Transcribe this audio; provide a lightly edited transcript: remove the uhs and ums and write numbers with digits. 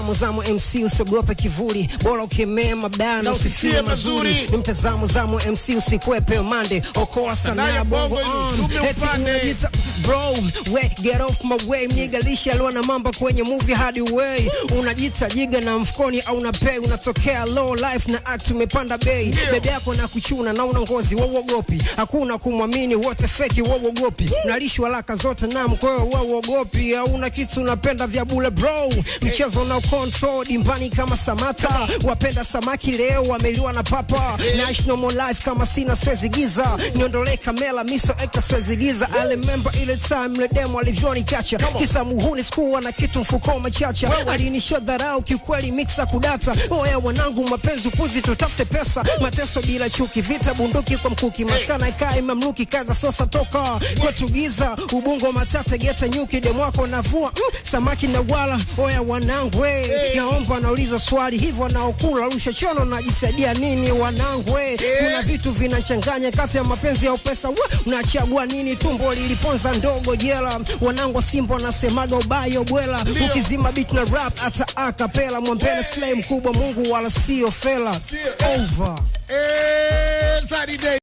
mtazamo zamu MC usiogope kivuli, bora ukemea mabaya na usifie mazuri. Ni mtazamo zamu MC usikwepe mande, okoa sana ya bongo on. Eti unajita bro, we get off my way. Nigga lisha alwa na mamba kwenye movie hadi way. Unajita jiga na mfukoni au na pay. Unatokea low life na act umepanda bay. Bebe yako na kuchuna na una ngozi wowogopi. Hakuna kumwamini wote fake wowogopi. Unalishwa laka zote na mkoyo wowogopi. Hauna kitu unapenda vya bule bro. Mchezo na control dimbani kama Samata. Wapenda samaki leo wameliwa na papa. National more life kama sina swezi giza. Niondole kamela miso eka swezi giza. I remember ile time le demo alivyoni kacha. Kisa muhuni skuwa na kitu mfuko machacha. Alinisho dharau kikweli mixa kudata. Oya wanangu mapenzi upuzi tutafute pesa. Mateso bila chuki vita bunduki kwa mkuki. Maskana ikai mamluki kaza sosa toka. Kwa tugiza ubungo matate geta nyuki. Demwako navua samaki na wala. Oya wanangu naomba nauliza swali. Hivyo naokula rusha chono najisaidia nini wanangu kuna vitu vinachanganya kati ya mapenzi ya pesa. Unachagua nini? Tumbo liliponza ndogo jela. Wanangu Simba nasemaga ubayo bwela. Ukizima beat na rap ata acapella. Mwambene slay mkubwa Mungu wala sio fela. Over.